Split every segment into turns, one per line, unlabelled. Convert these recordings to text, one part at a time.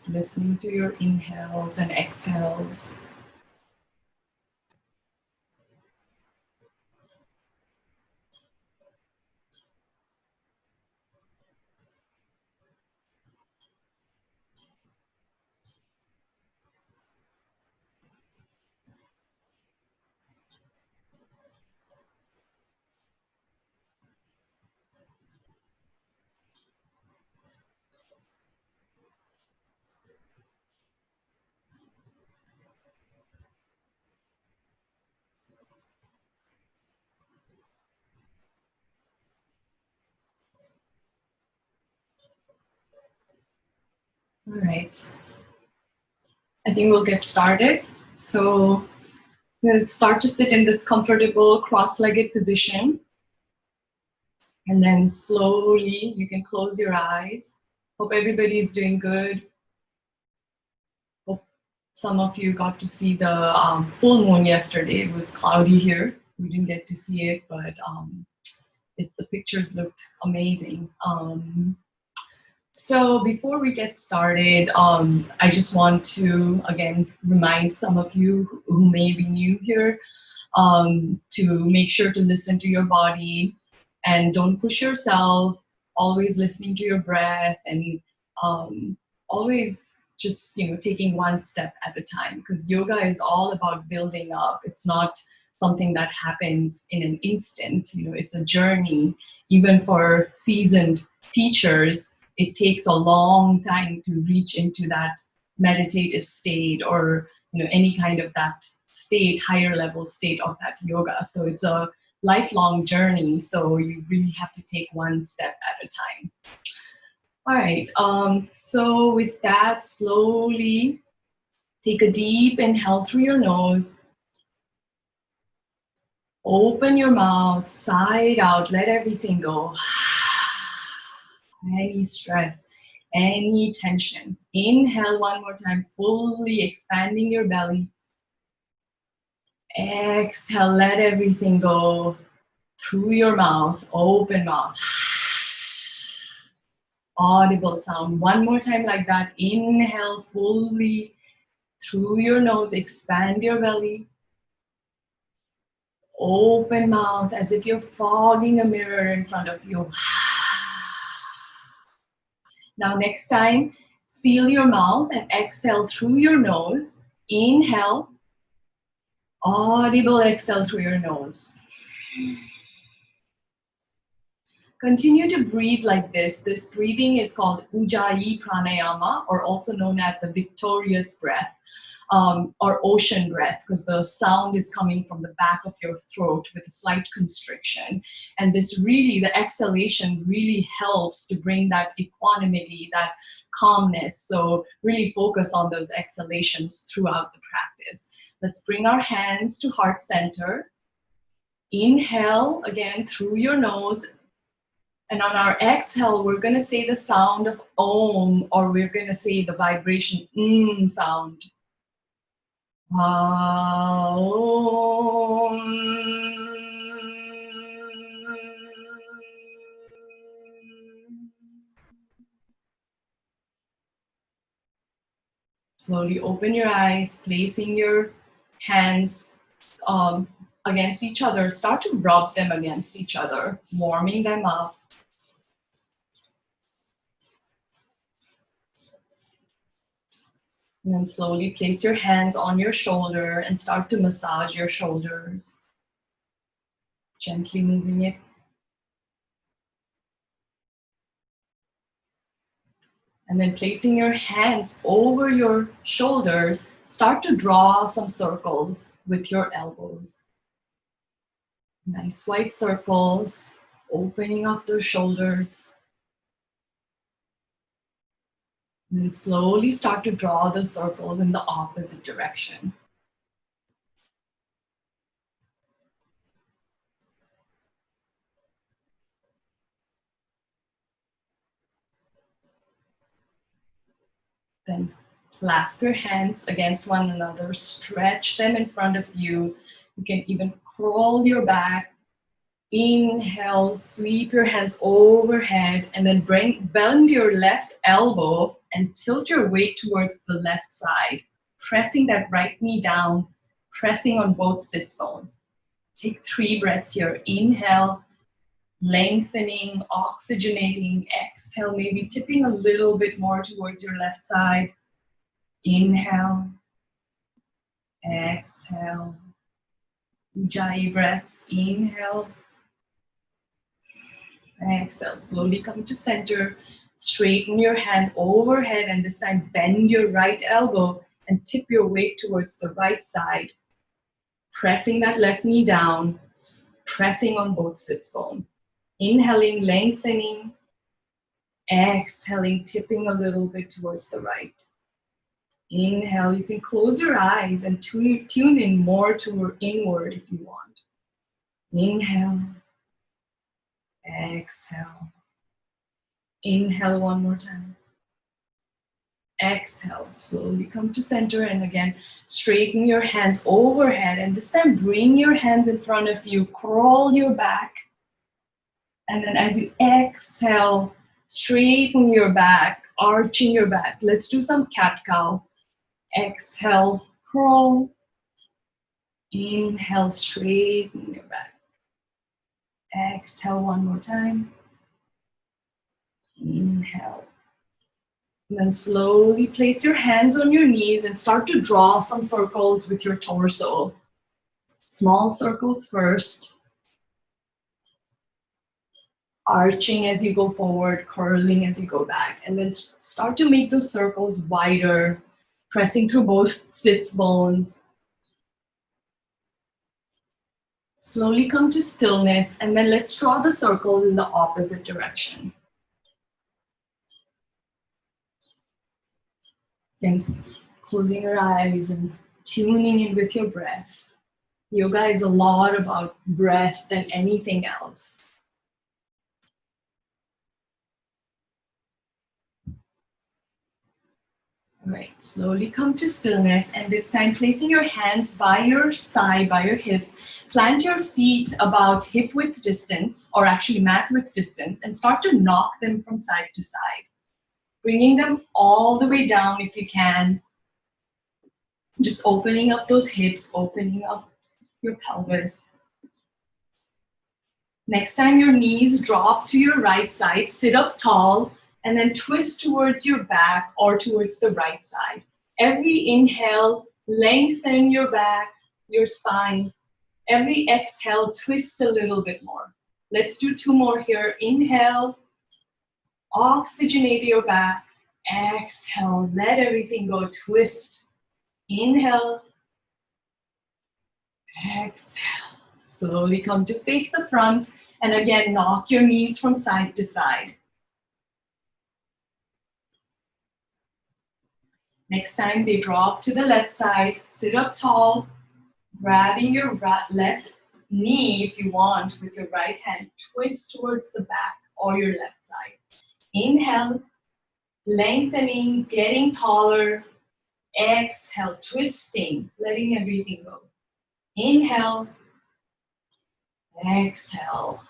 listening to your inhales and exhales. All right. I think we'll get started. So we'll start to sit in this comfortable cross-legged position. And then slowly you can close your eyes. Hope everybody's doing good. Hope some of you got to see the full moon yesterday. It was cloudy here. We didn't get to see it, but the pictures looked amazing. So before we get started, I just want to, again, remind some of you who may be new here to make sure to listen to your body and don't push yourself, always listening to your breath and always just, taking one step at a time, because yoga is all about building up. It's not something that happens in an instant. It's a journey. Even for seasoned teachers, it takes a long time to reach into that meditative state or any kind of that state, higher level state of that yoga. So it's a lifelong journey. So you really have to take one step at a time. All right. So with that, slowly take a deep inhale through your nose. Open your mouth, sigh it out, let everything go. Any stress, any tension. Inhale one more time, fully expanding your belly. Exhale, let everything go through your mouth, open mouth. Audible sound. One more time like that. Inhale fully through your nose, expand your belly. Open mouth as if you're fogging a mirror in front of you. Now next time, seal your mouth and exhale through your nose. Inhale. Audible exhale through your nose. Continue to breathe like this. This breathing is called Ujjayi Pranayama, or also known as the victorious breath. Or ocean breath, because the sound is coming from the back of your throat with a slight constriction. And this really, the exhalation really helps to bring that equanimity, that calmness. So really focus on those exhalations throughout the practice. Let's bring our hands to heart center. Inhale again through your nose. And on our exhale, we're going to say the sound of Om, or we're going to say the vibration sound. Slowly open your eyes, placing your hands against each other. Start to rub them against each other, warming them up. And then slowly place your hands on your shoulder and start to massage your shoulders. Gently moving it. And then placing your hands over your shoulders, start to draw some circles with your elbows. Nice white circles, opening up those shoulders. And then slowly start to draw the circles in the opposite direction. Then clasp your hands against one another, stretch them in front of you. You can even crawl your back. Inhale, sweep your hands overhead, and then bend your left elbow and tilt your weight towards the left side, pressing that right knee down, pressing on both sits bone. Take 3 breaths here. Inhale, lengthening, oxygenating. Exhale, maybe tipping a little bit more towards your left side. Inhale, exhale. Ujjayi breaths. Inhale, exhale. Slowly come to center. Straighten your hand overhead, and this time bend your right elbow and tip your weight towards the right side. Pressing that left knee down, pressing on both sits bone. Inhaling, lengthening. Exhaling, tipping a little bit towards the right. Inhale, you can close your eyes and tune in more to inward if you want. Inhale, exhale. Inhale one more time. Exhale, slowly come to center, and again, straighten your hands overhead, and this time bring your hands in front of you, crawl your back, and then as you exhale, straighten your back, arching your back. Let's do some cat-cow. Exhale, crawl. Inhale, straighten your back. Exhale one more time. Inhale. And then slowly place your hands on your knees and start to draw some circles with your torso. Small circles first. Arching as you go forward, curling as you go back. And then start to make those circles wider, pressing through both sits bones. Slowly come to stillness, and then let's draw the circle in the opposite direction. Then closing your eyes and tuning in with your breath. Yoga is a lot about breath than anything else. All right, slowly come to stillness, and this time placing your hands by your side, by your hips. Plant your feet about hip width distance, or actually mat width distance, and start to knock them from side to side. Bringing them all the way down if you can. Just opening up those hips, opening up your pelvis. Next time your knees drop to your right side, sit up tall, and then twist towards your back or towards the right side. Every inhale, lengthen your back, your spine. Every exhale, twist a little bit more. Let's do 2 more here. Inhale, oxygenate your back. Exhale, let everything go, twist. Inhale, exhale. Slowly come to face the front, and again, knock your knees from side to side. Next time they drop to the left side, sit up tall, grabbing your left knee if you want with your right hand, twist towards the back or your left side. Inhale, lengthening, getting taller. Exhale, twisting, letting everything go. Inhale, exhale.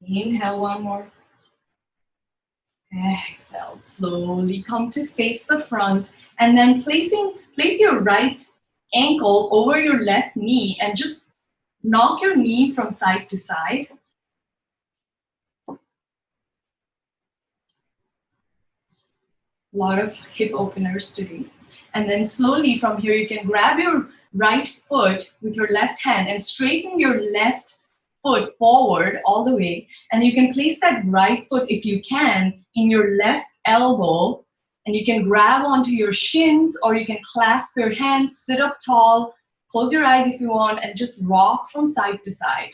Inhale one more. Exhale, slowly come to face the front, and then place your right ankle over your left knee and just knock your knee from side to side. A lot of hip openers to do. And then slowly from here, you can grab your right foot with your left hand and straighten your left foot forward all the way. And you can place that right foot, if you can, in your left elbow. And you can grab onto your shins, or you can clasp your hands, sit up tall, close your eyes if you want, and just rock from side to side.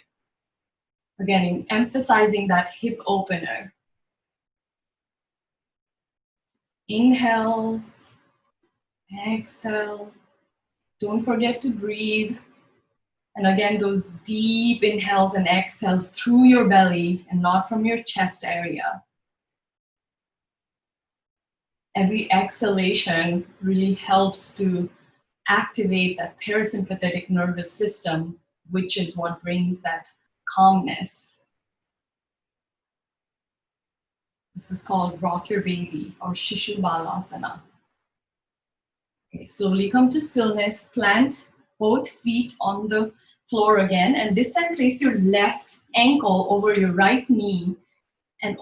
Again, emphasizing that hip opener. Inhale, exhale. Don't forget to breathe. And again, those deep inhales and exhales through your belly and not from your chest area. Every exhalation really helps to activate that parasympathetic nervous system, which is what brings that calmness. This is called rock your baby or Shishu Balasana. Okay, slowly come to stillness. Plant both feet on the floor again, and this time place your left ankle over your right knee and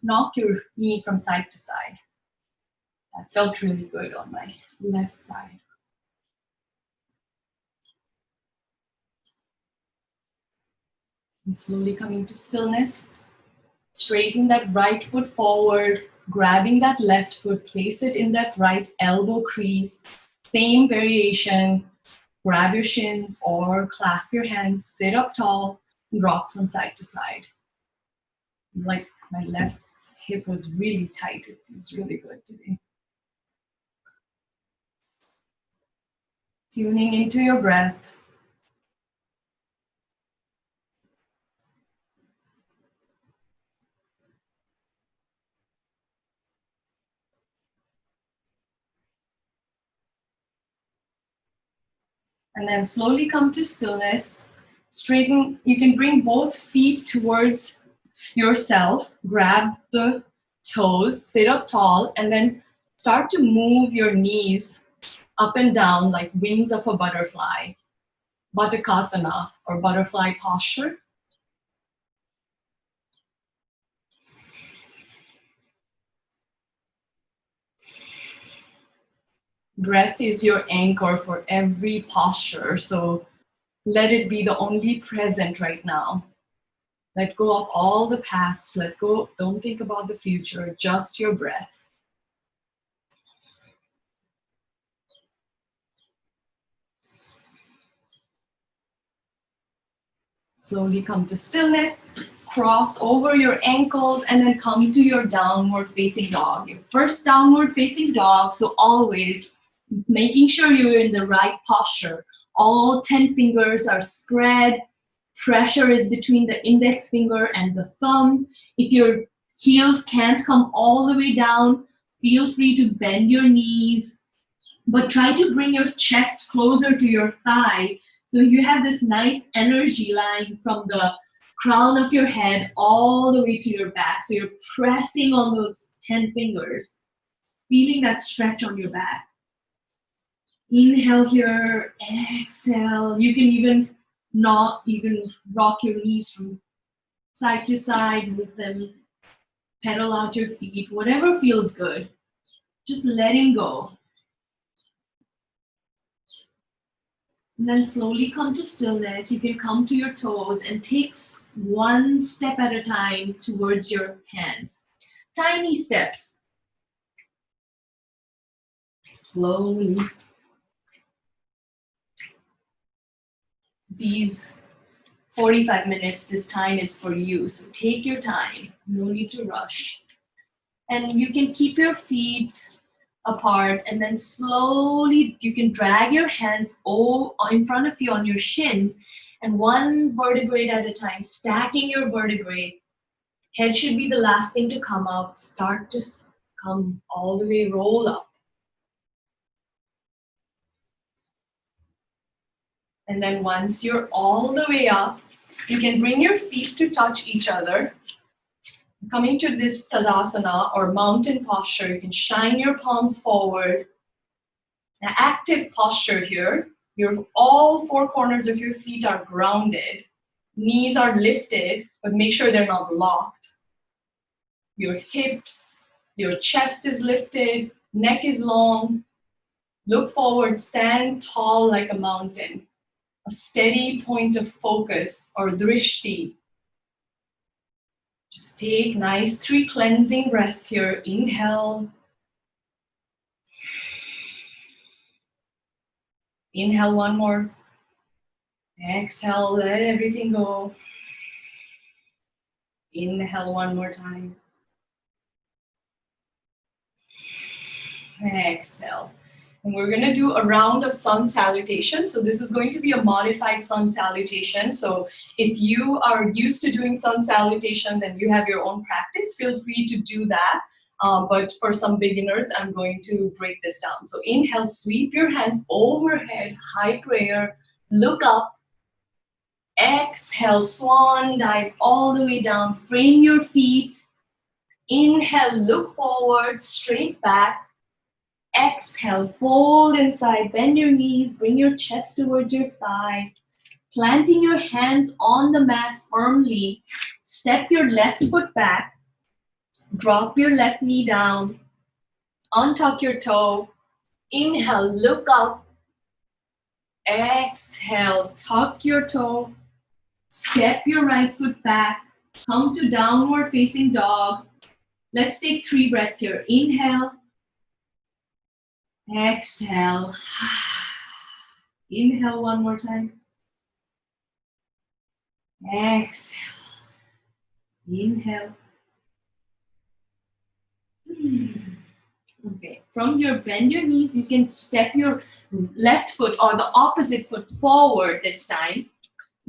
knock your knee from side to side. That felt really good on my left side. And slowly coming to stillness. Straighten that right foot forward, grabbing that left foot, place it in that right elbow crease. Same variation. Grab your shins or clasp your hands, sit up tall, and rock from side to side. Like my left hip was really tight. It feels really good today. Tuning into your breath. And then slowly come to stillness. Straighten, you can bring both feet towards yourself, grab the toes, sit up tall, and then start to move your knees up and down like wings of a butterfly, Baddhakasana or butterfly posture. Breath is your anchor for every posture, so let it be the only present right now. Let go of all the past, let go, don't think about the future, just your breath. Slowly come to stillness, cross over your ankles, and then come to your downward facing dog. Your first downward facing dog, so always making sure you're in the right posture. All 10 fingers are spread. Pressure is between the index finger and the thumb. If your heels can't come all the way down, feel free to bend your knees, but try to bring your chest closer to your thigh so you have this nice energy line from the crown of your head all the way to your back. So you're pressing on those 10 fingers, feeling that stretch on your back. Inhale here, exhale. You can even rock your knees from side to side, move them, pedal out your feet, whatever feels good. Just letting go. And then slowly come to stillness. You can come to your toes and take one step at a time towards your hands. Tiny steps. Slowly. These 45 minutes, this time is for you. So take your time. No need to rush. And you can keep your feet apart, and then slowly you can drag your hands in front of you on your shins, and one vertebrae at a time, stacking your vertebrae. Head should be the last thing to come up. Start to come all the way, roll up. And then once you're all the way up, you can bring your feet to touch each other. Coming to this Tadasana or mountain posture, you can shine your palms forward. An active posture here. All four corners of your feet are grounded. Knees are lifted, but make sure they're not locked. Your hips, your chest is lifted, neck is long. Look forward, stand tall like a mountain. A steady point of focus or drishti. Just take nice 3 cleansing breaths here. Inhale. Inhale one more. Exhale, let everything go. Inhale one more time. Exhale. And we're going to do a round of sun salutation. So this is going to be a modified sun salutation. So if you are used to doing sun salutations and you have your own practice, feel free to do that. But for some beginners, I'm going to break this down. So inhale, sweep your hands overhead, high prayer, look up. Exhale, swan dive all the way down. Frame your feet. Inhale, look forward, straight back. Exhale, fold inside, bend your knees, bring your chest towards your thigh. Planting your hands on the mat firmly, step your left foot back, drop your left knee down, untuck your toe. Inhale, look up. Exhale, tuck your toe, step your right foot back, come to downward facing dog. Let's take 3 breaths here. Inhale, exhale. Inhale one more time. Exhale. Inhale. Okay, from here, bend your knees. You can step your left foot or the opposite foot forward this time.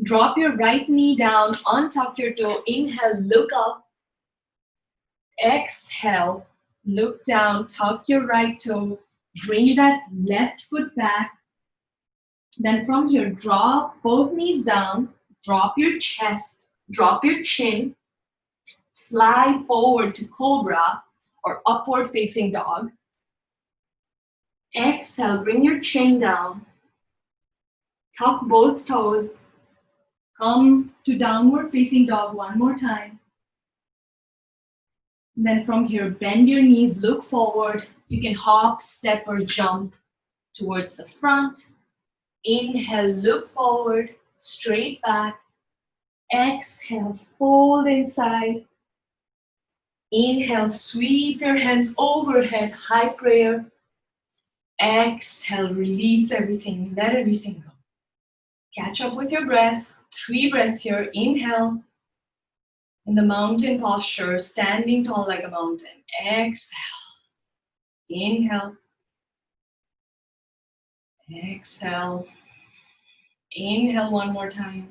Drop your right knee down, untuck your toe. Inhale, look up. Exhale, look down, tuck your right toe. Bring that left foot back. Then from here, drop both knees down. Drop your chest, drop your chin. Slide forward to cobra or upward facing dog. Exhale, bring your chin down. Tuck both toes. Come to downward facing dog one more time. Then from here, bend your knees, look forward. You can hop, step, or jump towards the front. Inhale, look forward, straight back. Exhale, fold inside. Inhale, sweep your hands overhead, high prayer. Exhale, release everything, let everything go. Catch up with your breath. 3 breaths here. Inhale. In the mountain posture, standing tall like a mountain. Exhale. Inhale. Exhale. Inhale one more time.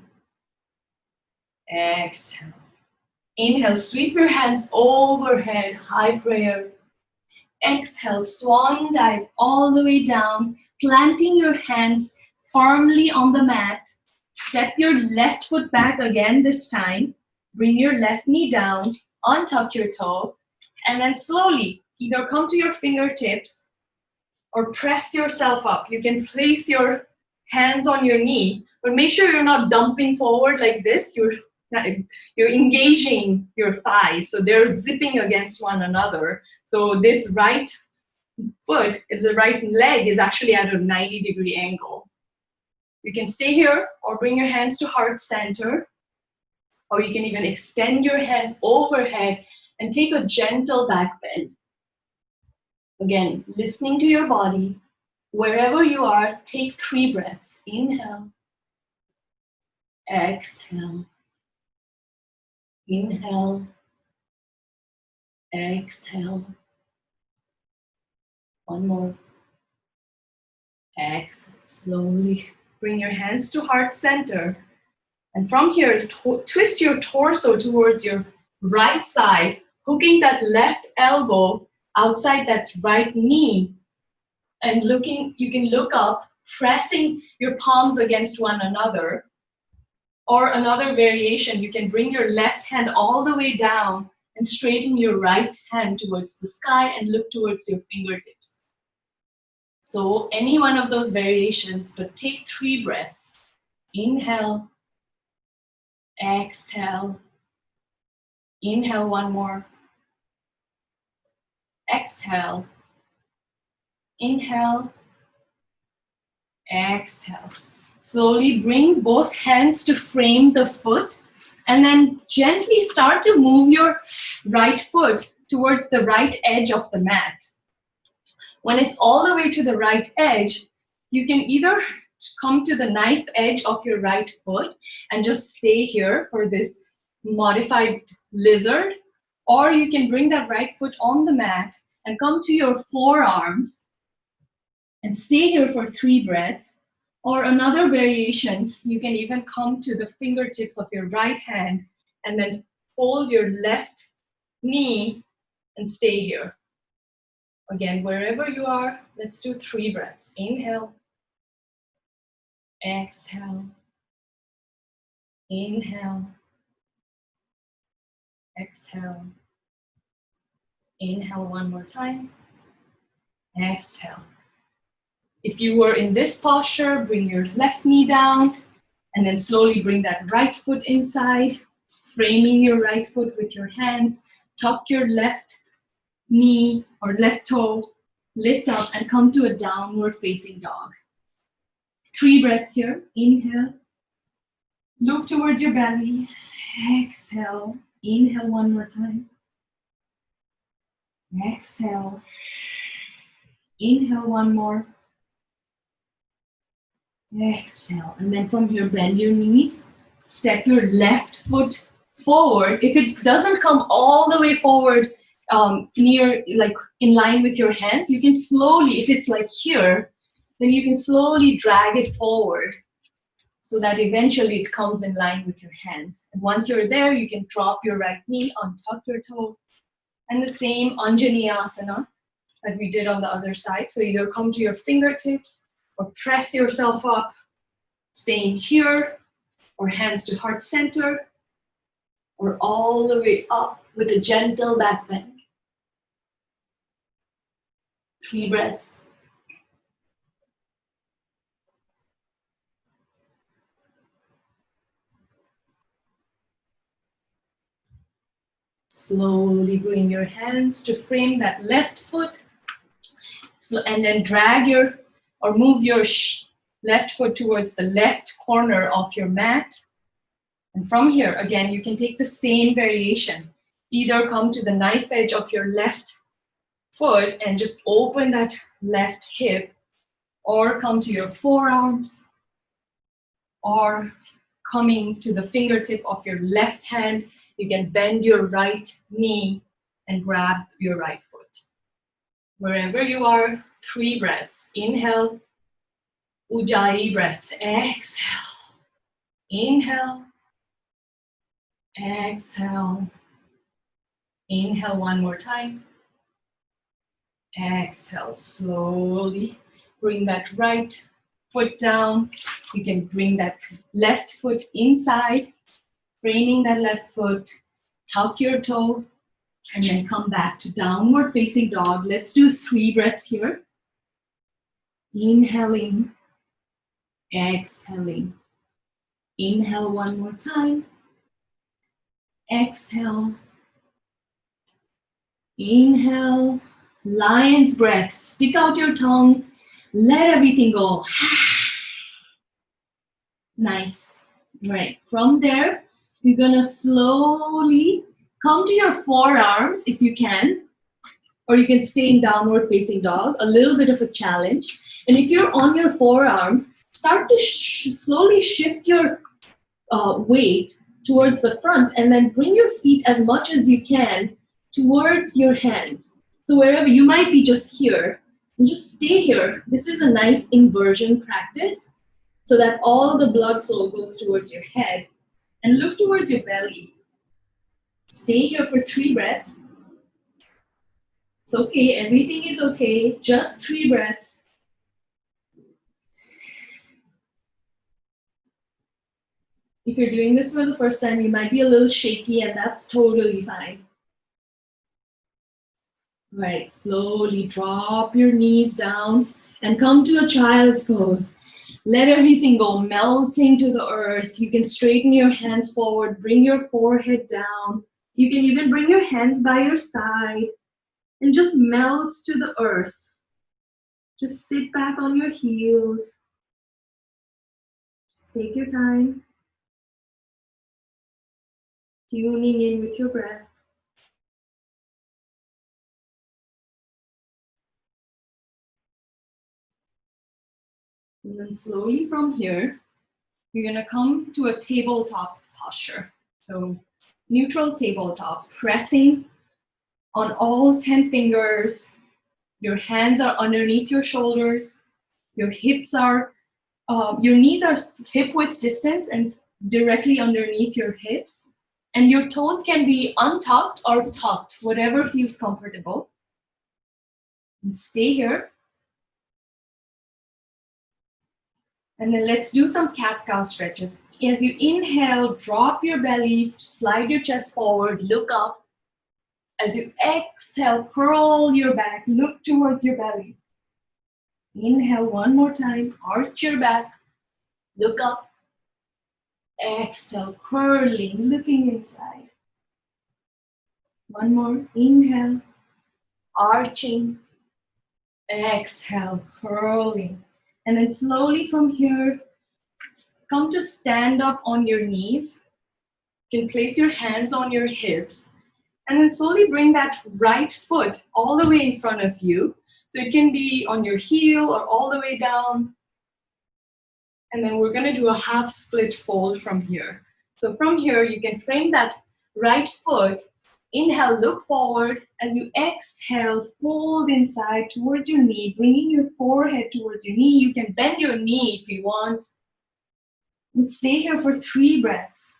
Exhale. Inhale, sweep your hands overhead, high prayer. Exhale, swan dive all the way down, planting your hands firmly on the mat. Step your left foot back again this time. Bring your left knee down, untuck your toe, and then slowly either come to your fingertips or press yourself up. You can place your hands on your knee, but make sure you're not dumping forward like this. You're engaging your thighs, so they're zipping against one another. So this right foot, the right leg is actually at a 90-degree angle. You can stay here or bring your hands to heart center, or you can even extend your hands overhead and take a gentle back bend. Again, listening to your body. Wherever you are, take 3 breaths. Inhale. Exhale. Inhale. Exhale. One more. Exhale. Slowly bring your hands to heart center. And from here, twist your torso towards your right side, hooking that left elbow outside that right knee. And you can look up, pressing your palms against one another. Or another variation, you can bring your left hand all the way down and straighten your right hand towards the sky and look towards your fingertips. So any one of those variations, but take 3 breaths. Inhale. Exhale. Inhale one more. Exhale. Inhale. Exhale. Slowly bring both hands to frame the foot and then gently start to move your right foot towards the right edge of the mat. When it's all the way to the right edge, you can either come to the knife edge of your right foot and just stay here for this modified lizard, or you can bring that right foot on the mat and come to your forearms and stay here for 3 breaths. Or another variation, you can even come to the fingertips of your right hand and then fold your left knee and stay here. Again, wherever you are, let's do 3 breaths. Inhale. Exhale. Inhale. Exhale. Inhale one more time. Exhale. If you were in this posture, bring your left knee down and then slowly bring that right foot inside, framing your right foot with your hands. Tuck your left knee or left toe, lift up and come to a downward facing dog. 3 breaths here. Inhale. Look towards your belly. Exhale. Inhale one more time. Exhale. Inhale one more. Exhale. And then from here, bend your knees. Step your left foot forward. If it doesn't come all the way forward, near, like in line with your hands, you can slowly, if it's like here, then you can slowly drag it forward so that eventually it comes in line with your hands. And once you're there, you can drop your right knee, untuck your toe, and the same Anjani Asana that we did on the other side. So either come to your fingertips or press yourself up, staying here, or hands to heart center, or all the way up with a gentle back bend. 3 breaths. Slowly bring your hands to frame that left foot, and then drag your, or move your left foot towards the left corner of your mat. And from here, again, you can take the same variation. Either come to the knife edge of your left foot and just open that left hip, or come to your forearms, or coming to the fingertip of your left hand, you can bend your right knee and grab your right foot. Wherever you are, 3 breaths. Inhale, Ujjayi breaths. Exhale. Inhale. Exhale. Inhale one more time. Exhale. Slowly bring that right foot down. You can bring that left foot inside, framing that left foot, tuck your toe, and then come back to downward facing dog. Let's do 3 breaths here. Inhaling, exhaling. Inhale one more time. Exhale. Inhale, lion's breath. Stick out your tongue. Let everything go. Nice. Right. From there, you're gonna slowly come to your forearms if you can, or you can stay in downward facing dog, a little bit of a challenge. And if you're on your forearms, start to slowly shift your weight towards the front, and then bring your feet as much as you can towards your hands. So wherever you might be, just here, and just stay here. This is a nice inversion practice so that all the blood flow goes towards your head, and look towards your belly. Stay here for 3 breaths. It's okay, everything is okay, just 3 breaths. If you're doing this for the first time, you might be a little shaky, and that's totally fine. Right, slowly drop your knees down and come to a child's pose. Let everything go, melting to the earth. You can straighten your hands forward, bring your forehead down. You can even bring your hands by your side and just melt to the earth. Just sit back on your heels. Just take your time. Tuning in with your breath. And then slowly from here, you're gonna come to a tabletop posture. So neutral tabletop, pressing on all 10 fingers. Your hands are underneath your shoulders. Your hips are, your knees are hip width distance and directly underneath your hips. And your toes can be untucked or tucked, whatever feels comfortable. And stay here. And then let's do some cat-cow stretches. As you inhale, drop your belly, slide your chest forward, look up. As you exhale, curl your back, look towards your belly. Inhale one more time, arch your back, look up. Exhale, curling, looking inside. One more, inhale, arching. Exhale, curling. And then slowly from here, come to stand up on your knees. You can place your hands on your hips. And then slowly bring that right foot all the way in front of you. So it can be on your heel or all the way down. And then we're gonna do a half split fold from here. So from here, you can frame that right foot. Inhale, look forward. As you exhale, fold inside towards your knee, bringing your forehead towards your knee. You can bend your knee if you want. And stay here for 3 breaths.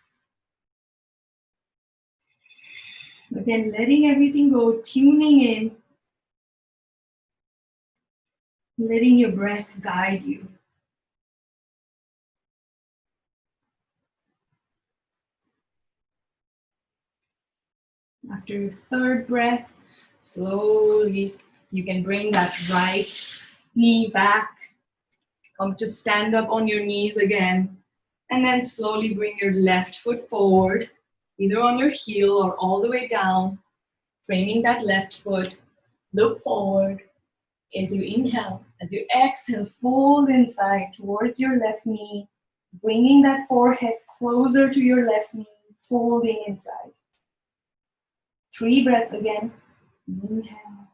Again, letting everything go, tuning in. Letting your breath guide you. After your 3rd breath, slowly you can bring that right knee back. Come to stand up on your knees again. And then slowly bring your left foot forward, either on your heel or all the way down. Framing that left foot. Look forward. As you inhale, as you exhale, fold inside towards your left knee. Bringing that forehead closer to your left knee, folding inside. 3 breaths again. Inhale,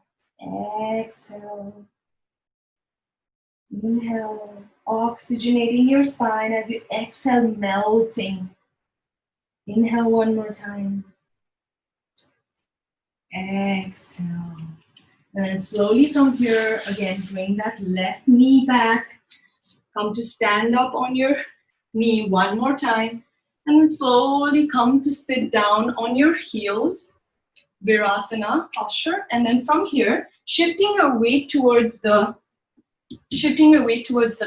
exhale. Inhale, oxygenating your spine as you exhale, melting. Inhale one more time. Exhale. And then slowly from here, again, bring that left knee back. Come to stand up on your knee one more time. And then slowly come to sit down on your heels. Virasana posture. And then from here, shifting your weight towards the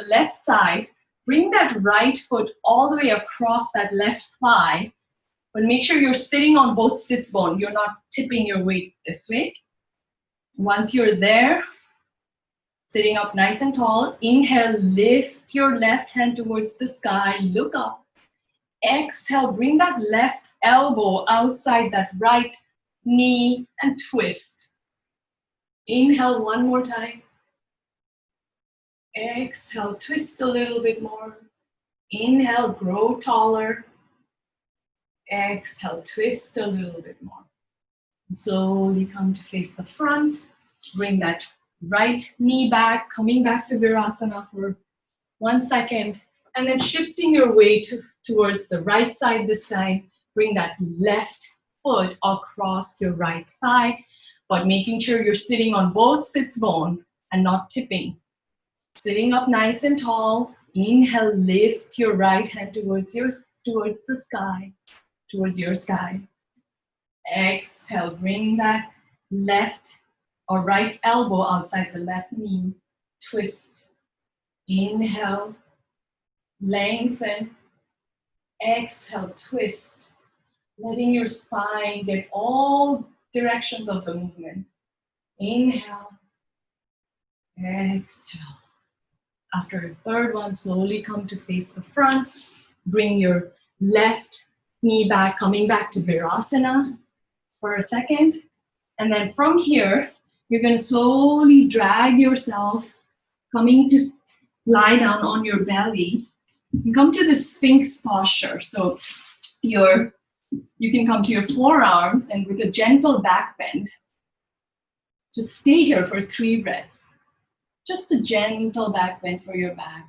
left side. Bring that right foot all the way across that left thigh. But make sure you're sitting on both sits bone. You're not tipping your weight this way. Once you're there, sitting up nice and tall, inhale, lift your left hand towards the sky, look up. Exhale, bring that left elbow outside that right knee and twist. Inhale one more time. Exhale, twist a little bit more. Inhale, grow taller. Exhale, twist a little bit more. Slowly come to face the front. Bring that right knee back, coming back to Virasana for 1 second. And then shifting your weight towards the right side this time. Bring that left foot across your right thigh, but making sure you're sitting on both sits bone and not tipping. Sitting up nice and tall. Inhale, lift your right hand towards the sky, towards your sky. Exhale, bring that left or right elbow outside the left knee. Twist. Inhale, lengthen. Exhale, twist. Letting your spine get all directions of the movement. Inhale, exhale. After the 3rd one, slowly come to face the front. Bring your left knee back, coming back to Virasana for a second. And then from here, you're going to slowly drag yourself, coming to lie down on your belly. You come to the Sphinx posture. So you can come to your forearms and with a gentle back bend, just stay here for 3 breaths. Just a gentle back bend for your back.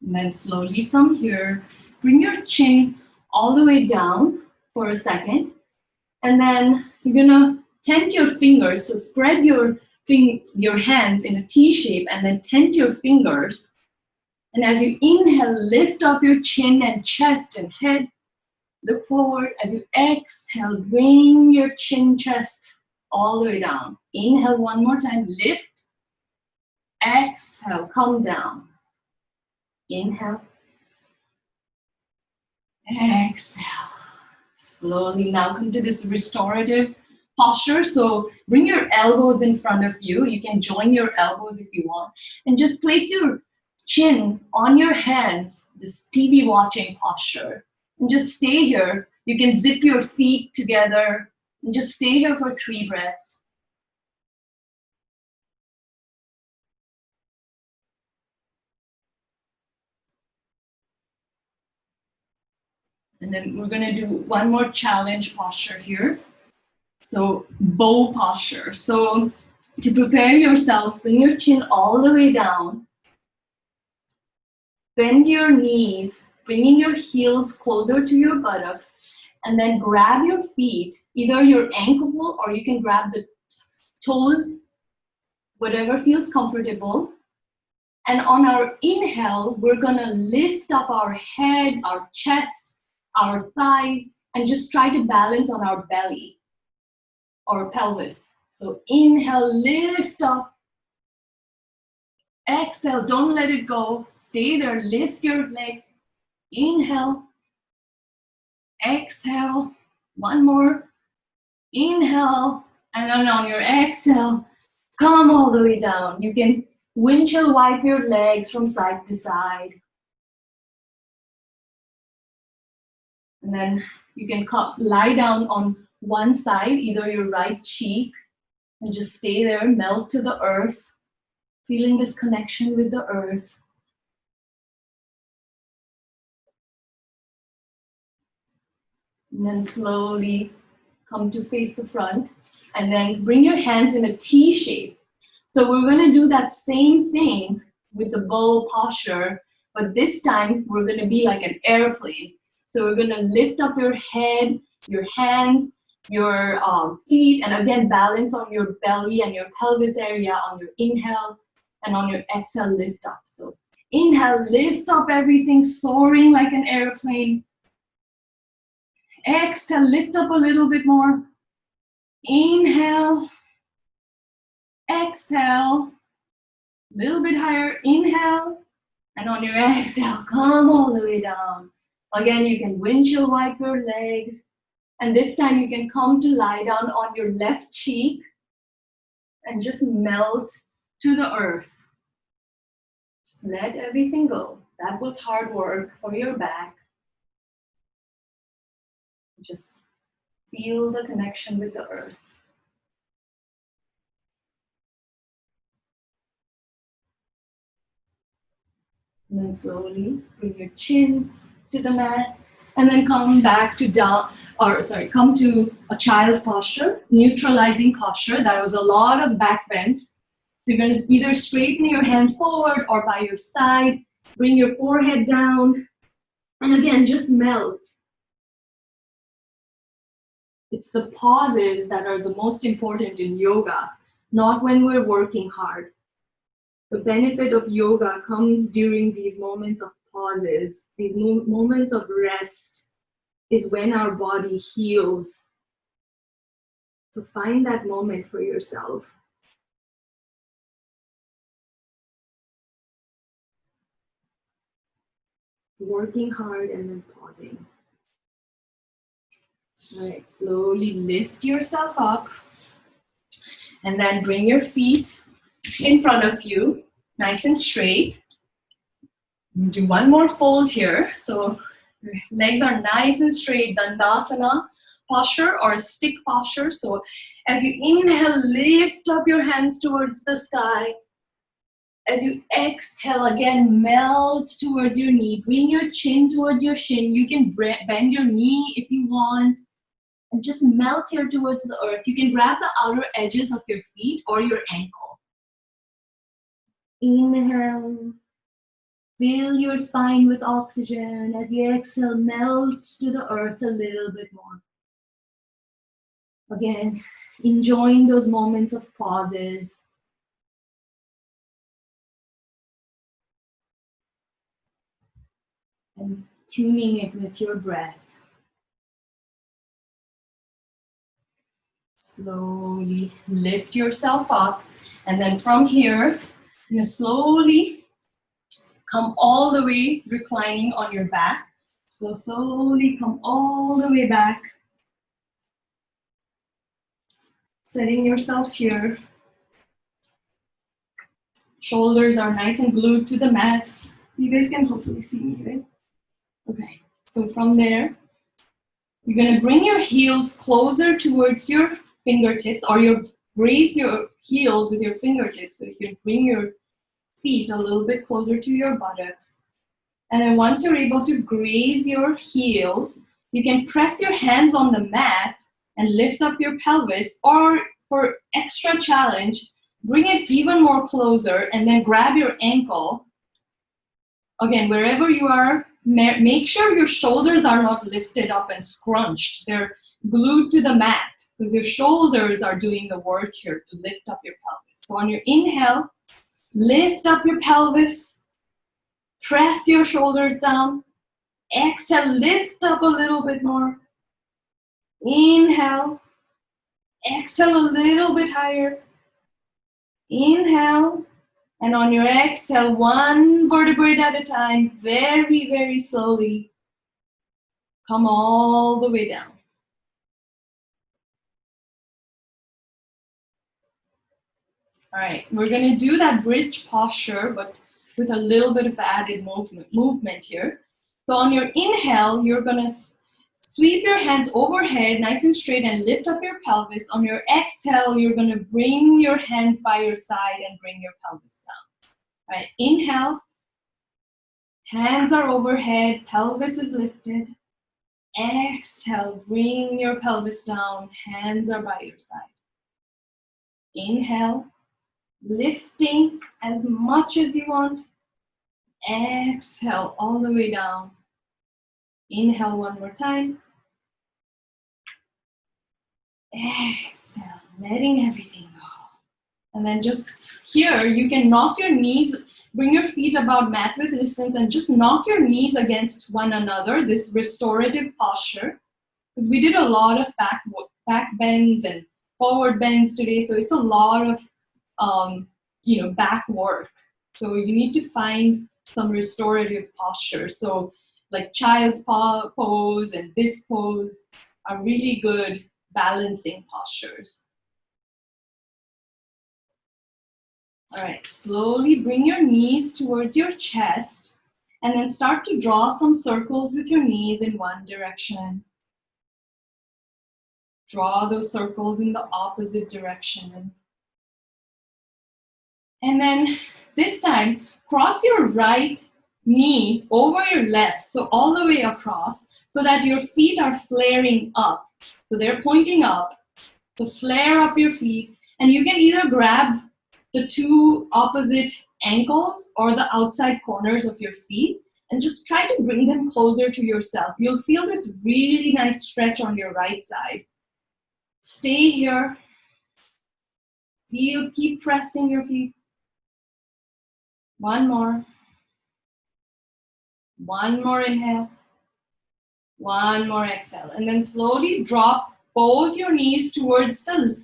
And then slowly from here, bring your chin all the way down for a second. And then you're gonna tent your fingers. So spread your hands in a T shape and then tent your fingers. And as you inhale, lift up your chin and chest and head. Look forward. As you exhale, bring your chin, chest all the way down. Inhale one more time, lift. Exhale, come down. Inhale. Exhale. Slowly now come to this restorative posture. So bring your elbows in front of you. You can join your elbows if you want. And just place your chin on your hands, this TV watching posture. And just stay here. You can zip your feet together and just stay here for 3 breaths. And then we're going to do one more challenge posture here. So bow posture. So to prepare yourself, bring your chin all the way down. Bend your knees, bringing your heels closer to your buttocks, and then grab your feet, either your ankle or you can grab the toes, whatever feels comfortable. And on our inhale, we're gonna lift up our head, our chest, our thighs, and just try to balance on our belly or pelvis. So inhale, lift up. Exhale, don't let it go. Stay there, lift your legs. Inhale. Exhale. One more. Inhale. And then on your exhale, come all the way down. You can windshield wipe your legs from side to side. And then you can lie down on one side, either your right cheek, and just stay there, melt to the earth, feeling this connection with the earth. And then slowly come to face the front, and then bring your hands in a T shape. So we're going to do that same thing with the bow posture, but this time we're going to be like an airplane. So we're going to lift up your head, your hands, your feet, and again balance on your belly and your pelvis area on your inhale, and on your exhale, lift up. So inhale, lift up everything, soaring like an airplane. Exhale, lift up a little bit more. Inhale. Exhale. A little bit higher. Inhale. And on your exhale, come all the way down. Again, you can windshield wipe your legs. And this time you can come to lie down on your left cheek and just melt to the earth. Just let everything go. That was hard work for your back. Just feel the connection with the earth. And then slowly bring your chin to the mat, and then come back to come to a child's posture, neutralizing posture. That was a lot of back bends. So you're going to either straighten your hands forward or by your side, bring your forehead down, and again, just melt. It's the pauses that are the most important in yoga, not when we're working hard. The benefit of yoga comes during these moments of pauses, these moments of rest is when our body heals. So find that moment for yourself. Working hard and then pausing. All right, slowly lift yourself up and then bring your feet in front of you, nice and straight. Do one more fold here. So your legs are nice and straight, Dandasana posture or stick posture. So as you inhale, lift up your hands towards the sky. As you exhale, again, melt towards your knee. Bring your chin towards your shin. You can bend your knee if you want. And just melt here towards the earth. You can grab the outer edges of your feet or your ankle. Inhale. Fill your spine with oxygen. As you exhale, melt to the earth a little bit more. Again, enjoying those moments of pauses. And tuning it with your breath. Slowly lift yourself up. And then from here, you slowly come all the way reclining on your back. So slowly come all the way back. Setting yourself here. Shoulders are nice and glued to the mat. You guys can hopefully see me, right? Okay, so from there, you're gonna bring your heels closer towards your fingertips, or you raise your heels with your fingertips. So you can bring your feet a little bit closer to your buttocks. And then once you're able to graze your heels, you can press your hands on the mat and lift up your pelvis, or for extra challenge, bring it even more closer and then grab your ankle. Again, wherever you are, make sure your shoulders are not lifted up and scrunched. They're glued to the mat because your shoulders are doing the work here to lift up your pelvis. So on your inhale, lift up your pelvis, press your shoulders down. Exhale, lift up a little bit more. Inhale, exhale a little bit higher. Inhale, and on your exhale, one vertebrae at a time, very, very slowly, come all the way down. All right, we're gonna do that bridge posture, but with a little bit of added movement here. So on your inhale, you're gonna sweep your hands overhead, nice and straight, and lift up your pelvis. On your exhale, you're gonna bring your hands by your side and bring your pelvis down. All right, inhale, hands are overhead, pelvis is lifted. Exhale, bring your pelvis down, hands are by your side. Inhale, lifting as much as you want. Exhale all the way down. Inhale one more time. Exhale, letting everything go. And then just here, you can knock your knees, bring your feet about mat width distance, and just knock your knees against one another, this restorative posture. Because we did a lot of back bends and forward bends today, so it's a lot of back work. So you need to find some restorative posture. So like child's pose and this pose are really good balancing postures. All right, slowly bring your knees towards your chest and then start to draw some circles with your knees in one direction. Draw those circles in the opposite direction. And then this time, cross your right knee over your left, so all the way across, so that your feet are flaring up. So they're pointing up. So flare up your feet, and you can either grab the two opposite ankles or the outside corners of your feet and just try to bring them closer to yourself. You'll feel this really nice stretch on your right side. Stay here. Keep pressing your feet. One more. One more inhale. One more exhale. And then slowly drop both your knees towards the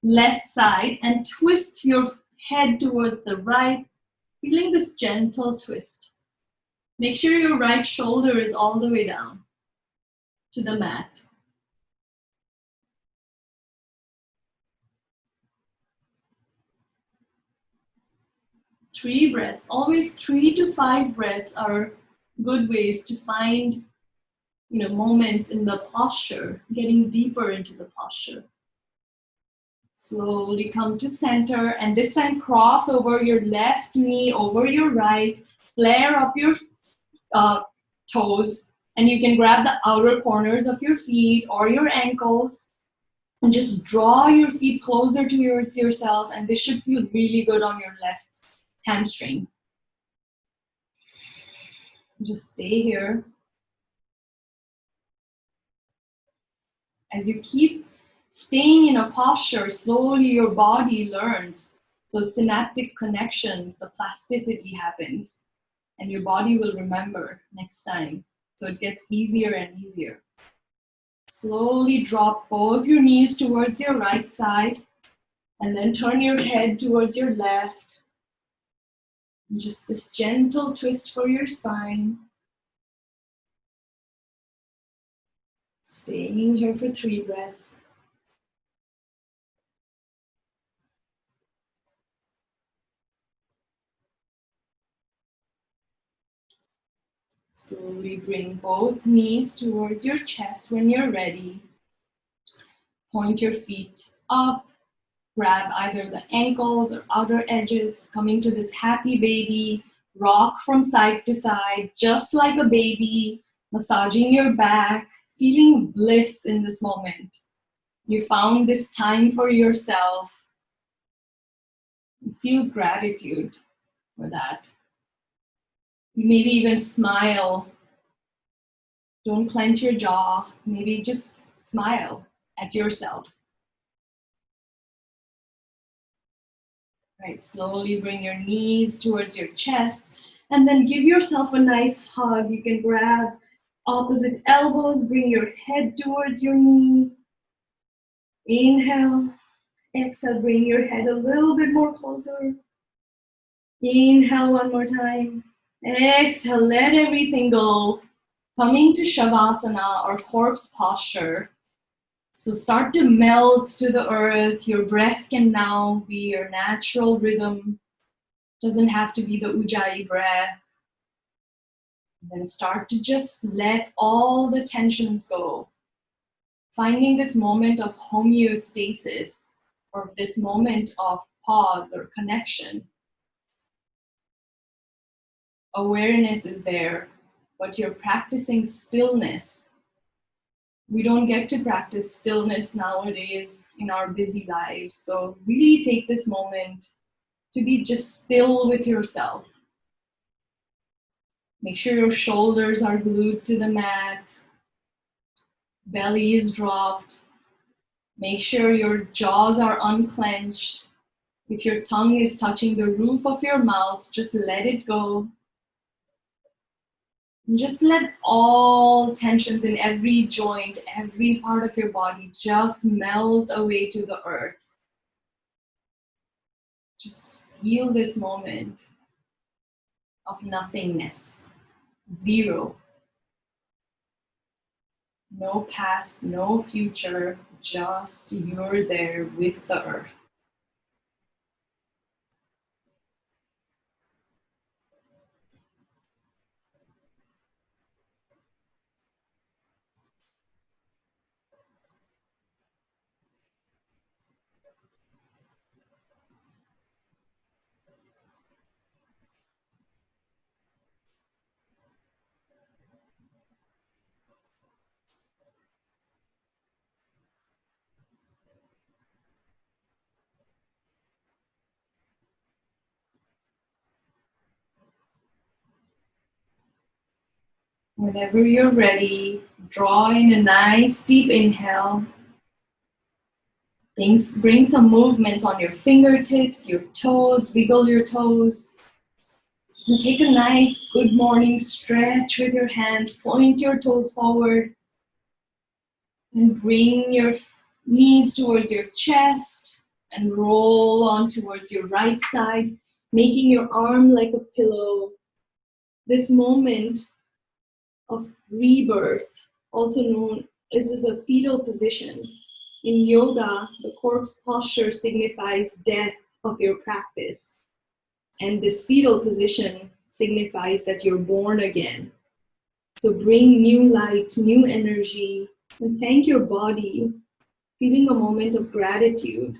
left side and twist your head towards the right, feeling this gentle twist. Make sure your right shoulder is all the way down to the mat. Three breaths. Always 3 to 5 breaths are good ways to find moments in the posture, getting deeper into the posture. Slowly come to center, and this time cross over your left knee over your right, flare up your toes, and you can grab the outer corners of your feet or your ankles and just draw your feet closer towards yourself, and this should feel really good on your left hamstring. Just stay here. As you keep staying in a posture, slowly your body learns those synaptic connections, the plasticity happens, and your body will remember next time. So it gets easier and easier. Slowly drop both your knees towards your right side, and then turn your head towards your left. And just this gentle twist for your spine. Staying here for 3 breaths. Slowly bring both knees towards your chest when you're ready. Point your feet up. Grab either the ankles or outer edges, coming to this happy baby. Rock from side to side, just like a baby, massaging your back, feeling bliss in this moment. You found this time for yourself. Feel gratitude for that. Maybe even smile. Don't clench your jaw. Maybe just smile at yourself. Right, slowly bring your knees towards your chest and then give yourself a nice hug. You can grab opposite elbows, bring your head towards your knee. Inhale, exhale, bring your head a little bit more closer. Inhale one more time. Exhale, let everything go. Coming to Shavasana or corpse posture. So start to melt to the earth. Your breath can now be your natural rhythm. Doesn't have to be the Ujjayi breath. Then start to just let all the tensions go. Finding this moment of homeostasis or this moment of pause or connection. Awareness is there, but you're practicing stillness. We don't get to practice stillness nowadays in our busy lives. So really take this moment to be just still with yourself. Make sure your shoulders are glued to the mat. Belly is dropped. Make sure your jaws are unclenched. If your tongue is touching the roof of your mouth, just let it go. And just let all tensions in every joint, every part of your body just melt away to the earth. Just feel this moment of nothingness, zero. No past, no future, just you're there with the earth. Whenever you're ready, draw in a nice deep inhale. Bring some movements on your fingertips, your toes, wiggle your toes. And take a nice good morning stretch with your hands, point your toes forward. And bring your knees towards your chest and roll on towards your right side, making your arm like a pillow. This moment of rebirth, also known as a fetal position. In yoga, the corpse posture signifies death of your practice. And this fetal position signifies that you're born again. So bring new light, new energy, and thank your body, feeling a moment of gratitude.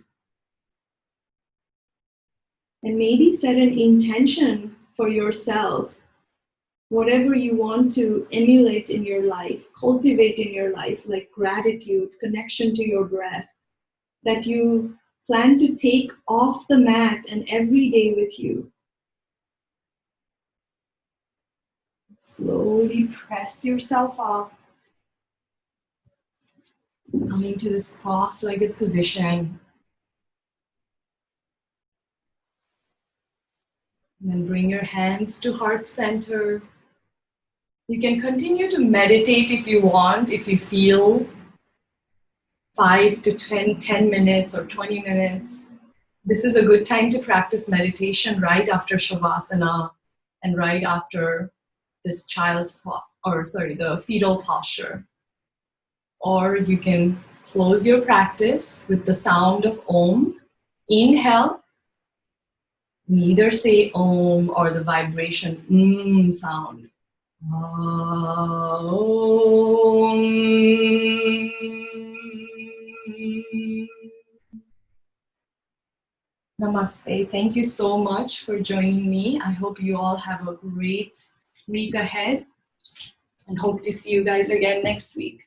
And maybe set an intention for yourself. Whatever you want to emulate in your life, cultivate in your life, like gratitude, connection to your breath, that you plan to take off the mat and every day with you. Slowly press yourself up, coming to this cross-legged position. And then bring your hands to heart center. You can continue to meditate if you want, if you feel 5 to 10 minutes or 20 minutes. This is a good time to practice meditation right after Shavasana and right after this the fetal posture. or you can close your practice with the sound of Om. Inhale, we either say Om or the vibration sound. Namaste. Thank you so much for joining me. I hope you all have a great week ahead and hope to see you guys again next week.